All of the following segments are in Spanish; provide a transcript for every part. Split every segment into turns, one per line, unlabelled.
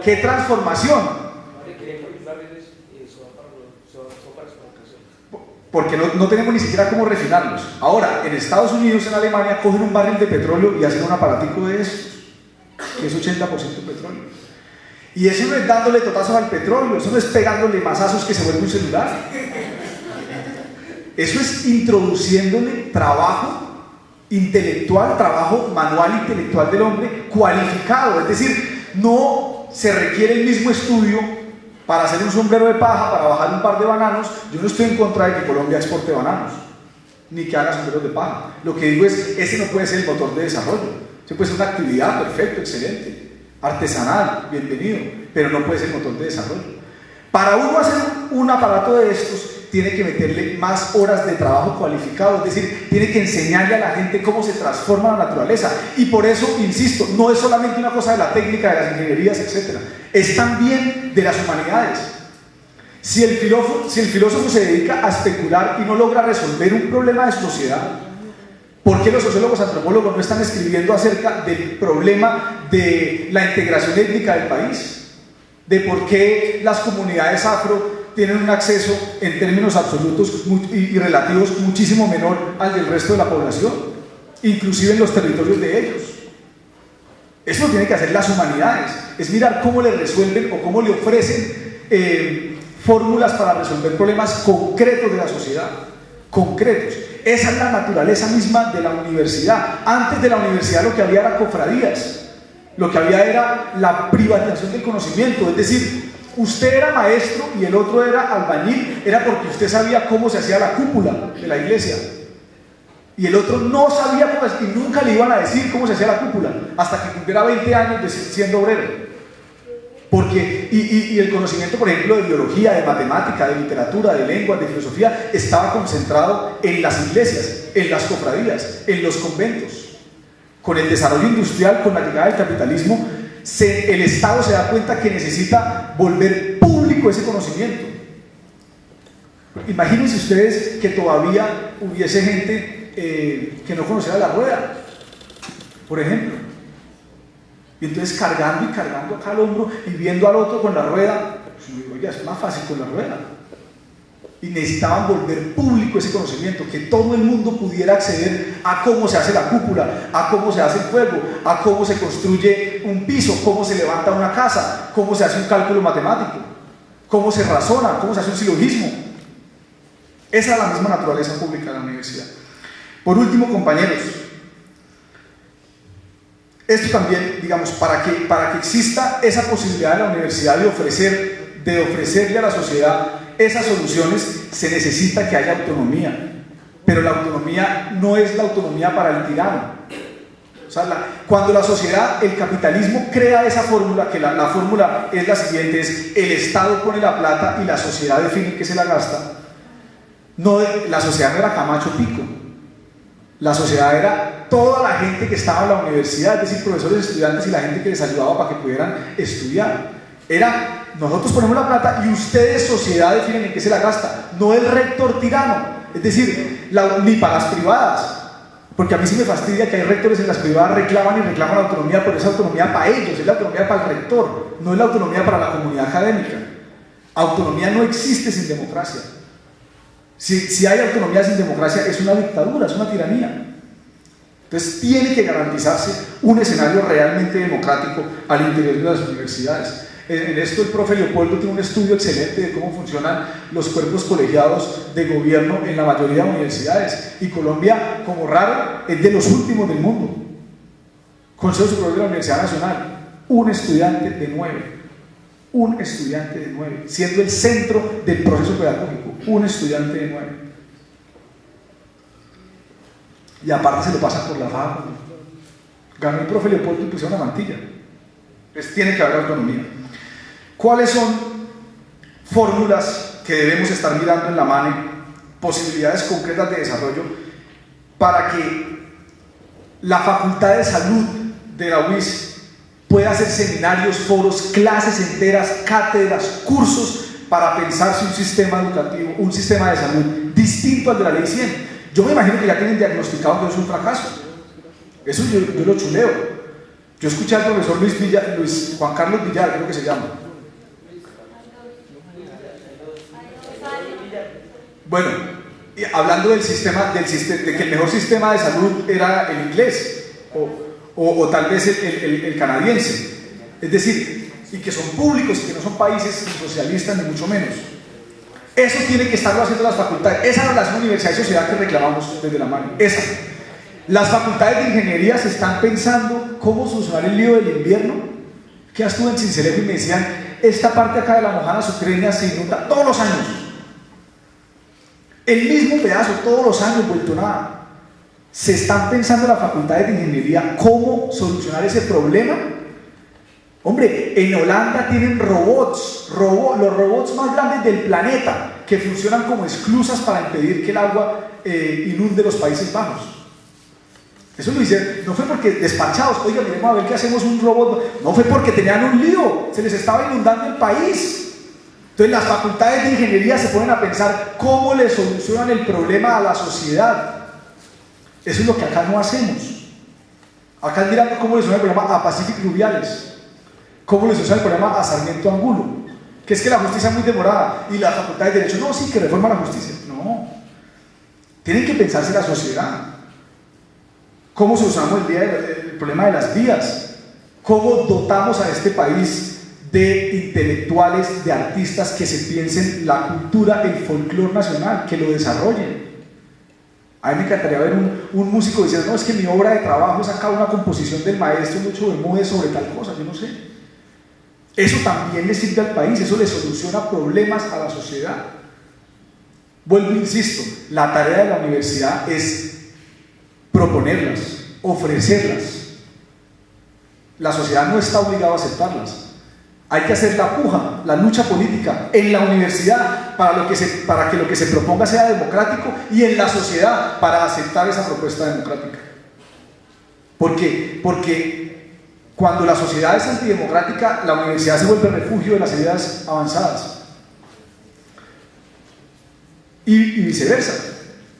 ¿qué transformación? Porque no tenemos ni siquiera cómo refinarlos. Ahora, en Estados Unidos, en Alemania, cogen un barril de petróleo y hacen un aparatico de esos, que es 80% petróleo. Y eso no es dándole totazos al petróleo, eso no es pegándole mazazos que se vuelve un celular. Eso es introduciéndole trabajo intelectual, trabajo manual intelectual del hombre cualificado. Es decir, no se requiere el mismo estudio para hacer un sombrero de paja, para bajar un par de bananos. Yo no estoy en contra de que Colombia exporte bananos, ni que haga sombreros de paja. Lo que digo es, ese no puede ser el motor de desarrollo. Ese puede ser una actividad, perfecto, excelente, artesanal, bienvenido, pero no puede ser el motor de desarrollo. Para uno hacer un aparato de estos, tiene que meterle más horas de trabajo cualificado, es decir, tiene que enseñarle a la gente cómo se transforma la naturaleza. Y por eso, insisto, no es solamente una cosa de la técnica, de las ingenierías, etc. Es también de las humanidades. Si el filósofo se dedica a especular y no logra resolver un problema de sociedad, ¿por qué los sociólogos antropólogos no están escribiendo acerca del problema de la integración étnica del país? De por qué las comunidades afro tienen un acceso en términos absolutos y relativos muchísimo menor al del resto de la población, inclusive en los territorios de ellos. Eso lo tienen que hacer las humanidades, es mirar cómo le resuelven o cómo le ofrecen fórmulas para resolver problemas concretos de la sociedad, concretos. Esa es la naturaleza misma de la universidad. Antes de la universidad lo que había era cofradías, lo que había era la privatización del conocimiento, es decir, usted era maestro y el otro era albañil, era porque usted sabía cómo se hacía la cúpula de la iglesia. Y el otro no sabía cómo, y nunca le iban a decir cómo se hacía la cúpula, hasta que cumpliera 20 años de siendo obrero. Porque, y el conocimiento, por ejemplo, de biología, de matemática, de literatura, de lenguas, de filosofía, estaba concentrado en las iglesias, en las cofradías, en los conventos. Con el desarrollo industrial, con la llegada del capitalismo, el Estado se da cuenta que necesita volver público ese conocimiento. Imagínense ustedes que todavía hubiese gente que no conociera la rueda, por ejemplo, y entonces cargando y cargando acá al hombro y viendo al otro con la rueda, pues, oye, es más fácil con la rueda. Y necesitaban volver público ese conocimiento, que todo el mundo pudiera acceder a cómo se hace la cúpula, a cómo se hace el fuego, a cómo se construye un piso, cómo se levanta una casa, cómo se hace un cálculo matemático, cómo se razona, cómo se hace un silogismo. Esa es la misma naturaleza pública de la universidad. Por último, compañeros, esto también, digamos, para que exista esa posibilidad de la universidad de ofrecerle a la sociedad esas soluciones, se necesita que haya autonomía, pero la autonomía no es la autonomía para el tirano. O sea, cuando la sociedad, el capitalismo crea esa fórmula, que la fórmula es la siguiente, es el Estado pone la plata y la sociedad define que se la gasta. No, la sociedad no era Camacho Pico, la sociedad era toda la gente que estaba en la universidad, es decir, profesores, estudiantes y la gente que les ayudaba para que pudieran estudiar. Era, nosotros ponemos la plata y ustedes, sociedad, definen en qué se la gasta, no el rector tirano, es decir, ni para las privadas, porque a mí sí me fastidia que hay rectores en las privadas reclaman la autonomía, pero esa autonomía para ellos, es la autonomía para el rector, no es la autonomía para la comunidad académica. Autonomía no existe sin democracia. Si hay autonomía sin democracia es una dictadura, es una tiranía. Entonces tiene que garantizarse un escenario realmente democrático al interior de las universidades. En esto el profe Leopoldo tiene un estudio excelente de cómo funcionan los cuerpos colegiados de gobierno en la mayoría de universidades, y Colombia, como raro, es de los últimos del mundo. Consejo Superior de la Universidad Nacional, un estudiante de 9, siendo el centro del proceso pedagógico, un estudiante de 9. Y aparte se lo pasa por la faja. Ganó el profe Leopoldo y pusieron una mantilla. Entonces tiene que haber autonomía. ¿Cuáles son fórmulas que debemos estar mirando en la mano, posibilidades concretas de desarrollo para que la Facultad de Salud de la UIS pueda hacer seminarios, foros, clases enteras, cátedras, cursos para pensarse un sistema educativo, un sistema de salud distinto al de la Ley 100? Yo me imagino que ya tienen diagnosticado que es un fracaso. Eso yo lo chuleo. Yo escuché al profesor Luis Juan Carlos Villar, creo que se llama. Bueno, hablando del sistema, de que el mejor sistema de salud era el inglés, o tal vez el canadiense. Es decir, y que son públicos y que no son países ni socialistas ni mucho menos. Eso tiene que estarlo haciendo las facultades. Esa relación universidad y sociedad que reclamamos desde la mano. Esa. Las facultades de ingeniería se están pensando cómo solucionar el lío del invierno. Que estuve en Cincelejo y me decían, esta parte acá de la Mojana Sucreña se inunda todos los años. El mismo pedazo, todos los años, vuelto nada. Se están pensando las facultades de ingeniería cómo solucionar ese problema. Hombre, en Holanda tienen robots, los robots más grandes del planeta, que funcionan como esclusas para impedir que el agua inunde los Países Bajos. Eso lo hicieron, no fue porque despachados, oiga, miremos a ver qué hacemos un robot, no fue porque tenían un lío, se les estaba inundando el país. Entonces las facultades de ingeniería se ponen a pensar cómo le solucionan el problema a la sociedad. Eso es lo que acá no hacemos. Acá mirando cómo le solucionan el problema a Pacific Rubiales. ¿Cómo le soluciona el problema a Sarmiento Angulo? Que es que la justicia es muy demorada y la facultad de Derecho, no, sí, que reforma la justicia. No. Tienen que pensarse la sociedad. ¿Cómo solucionamos el problema de las vías? ¿Cómo dotamos a este país de intelectuales, de artistas que se piensen la cultura, el folclore nacional, que lo desarrollen? A mí me encantaría ver un músico diciendo, no, es que mi obra de trabajo es acá una composición del maestro Lucho Bermúdez sobre tal cosa, yo no sé. Eso también le sirve al país, eso le soluciona problemas a la sociedad. Vuelvo, insisto, la tarea de la universidad es proponerlas, ofrecerlas. La sociedad no está obligada a aceptarlas. Hay que hacer la puja, la lucha política en la universidad para que lo que se proponga sea democrático, y en la sociedad para aceptar esa propuesta democrática. ¿Por qué? Porque cuando la sociedad es antidemocrática, la universidad se vuelve refugio de las ideas avanzadas. Y viceversa.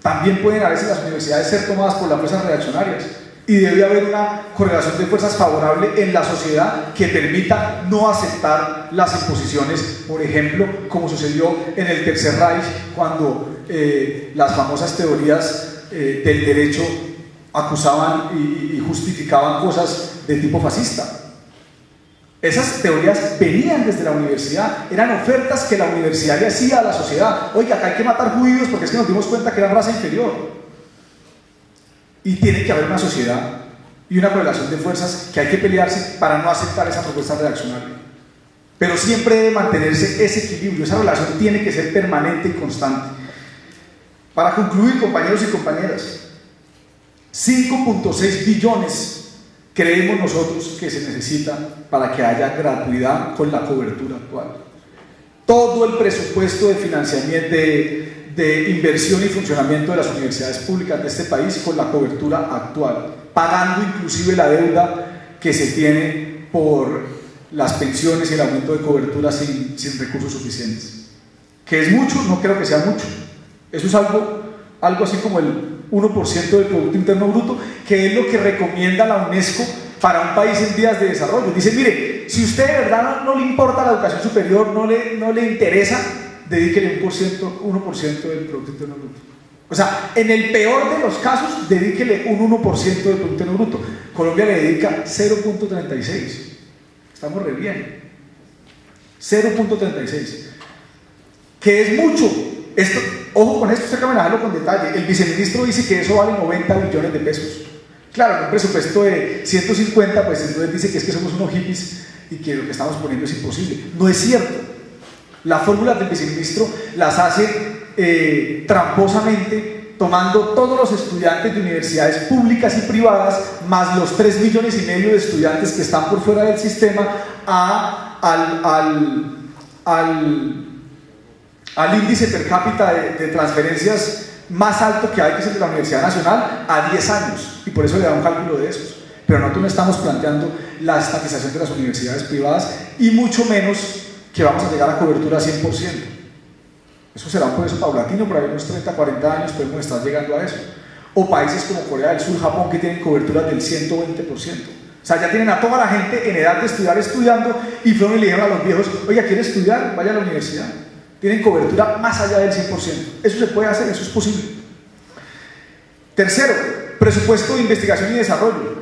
También pueden a veces las universidades ser tomadas por las fuerzas reaccionarias. Y debe haber una correlación de fuerzas favorable en la sociedad que permita no aceptar las imposiciones, por ejemplo, como sucedió en el Tercer Reich, cuando las famosas teorías del derecho acusaban y justificaban cosas de tipo fascista. Esas teorías venían desde la universidad, eran ofertas que la universidad le hacía a la sociedad. Oiga, acá hay que matar judíos porque es que nos dimos cuenta que eran raza inferior. Y tiene que haber una sociedad y una correlación de fuerzas que hay que pelearse para no aceptar esa propuesta reaccionaria. Pero siempre debe mantenerse ese equilibrio, esa relación tiene que ser permanente y constante. Para concluir, compañeros y compañeras, 5.6 billones creemos nosotros que se necesita para que haya gratuidad con la cobertura actual. Todo el presupuesto de financiamiento, de inversión y funcionamiento de las universidades públicas de este país con la cobertura actual, pagando inclusive la deuda que se tiene por las pensiones y el aumento de cobertura sin recursos suficientes. ¿Que es mucho? No creo que sea mucho. Eso es algo así como el 1% del Producto Interno Bruto, que es lo que recomienda la UNESCO para un país en vías de desarrollo. Dice, mire, si usted de verdad no le importa la educación superior, no le interesa, dedíquele 1% del Producto Interno Bruto. O sea, en el peor de los casos, dedíquele un 1% del Producto Interno Bruto. Colombia le dedica 0.36. Estamos re bien. 0.36. Que es mucho. Esto, ojo con esto, usted que manejarlo con detalle. El viceministro dice que eso vale 90 billones de pesos. Claro, en un presupuesto de 150, pues entonces dice que es que somos unos hippies y que lo que estamos poniendo es imposible. No es cierto. Las fórmulas del viceministro las hace tramposamente, tomando todos los estudiantes de universidades públicas y privadas, más los 3,5 millones de estudiantes que están por fuera del sistema, al índice per cápita de transferencias más alto que hay, que es el de la Universidad Nacional, a 10 años, y por eso le da un cálculo de esos. Pero nosotros no estamos planteando la estatización de las universidades privadas, y mucho menos que vamos a llegar a cobertura 100%. Eso será un proceso paulatino, por ahí unos 30, 40 años podemos estar llegando a eso. O países como Corea del Sur, Japón, que tienen coberturas del 120%. O sea, ya tienen a toda la gente en edad de estudiar estudiando, y fueron y le dijeron a los viejos: oiga, ¿quiere estudiar? Vaya a la universidad. Tienen cobertura más allá del 100%. Eso se puede hacer, eso es posible. Tercero, presupuesto de investigación y desarrollo.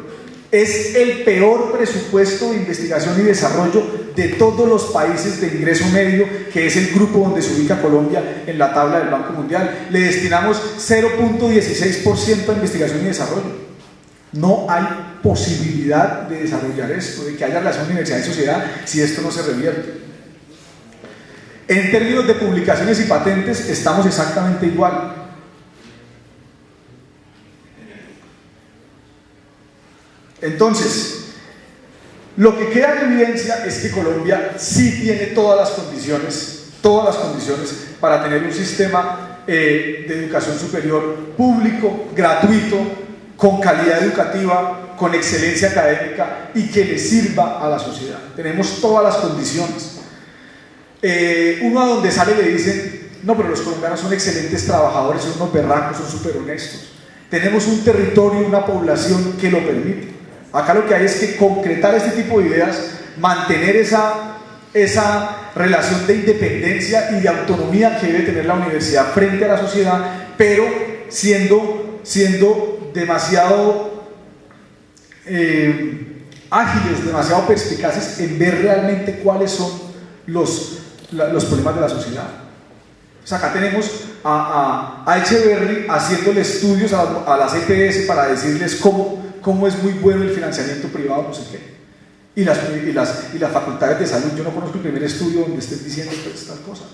Es el peor presupuesto de investigación y desarrollo de todos los países de ingreso medio, que es el grupo donde se ubica Colombia en la tabla del Banco Mundial. Le destinamos 0.16% a investigación y desarrollo. No hay posibilidad de desarrollar esto, de que haya relación universidad y sociedad, si esto no se revierte. En términos de publicaciones y patentes, estamos exactamente igual. Entonces, lo que queda en evidencia es que Colombia sí tiene todas las condiciones para tener un sistema de educación superior público, gratuito, con calidad educativa, con excelencia académica y que le sirva a la sociedad. Tenemos todas las condiciones. Uno a donde sale le dicen: no, pero los colombianos son excelentes trabajadores, son unos berracos, son súper honestos. Tenemos un territorio y una población que lo permite. Acá lo que hay es que concretar este tipo de ideas, mantener esa relación de independencia y de autonomía que debe tener la universidad frente a la sociedad, pero siendo demasiado ágiles, demasiado perspicaces en ver realmente cuáles son los problemas de la sociedad. O sea, acá tenemos a Echeverry haciéndole estudios a las EPS para decirles cómo es muy bueno el financiamiento privado, no sé qué. Y las facultades de salud, yo no conozco el primer estudio donde estén diciendo estas cosas,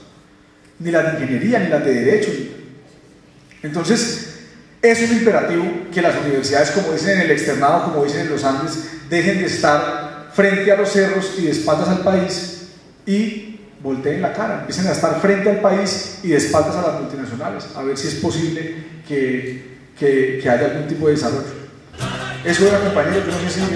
ni las de ingeniería, ni las de derecho. Entonces, es un imperativo que las universidades, como dicen en el externado, como dicen en los Andes, dejen de estar frente a los cerros y de espaldas al país y volteen la cara, empiecen a estar frente al país y de espaldas a las multinacionales, a ver si es posible que haya algún tipo de desarrollo. Eso era, compañeros, yo no sé si me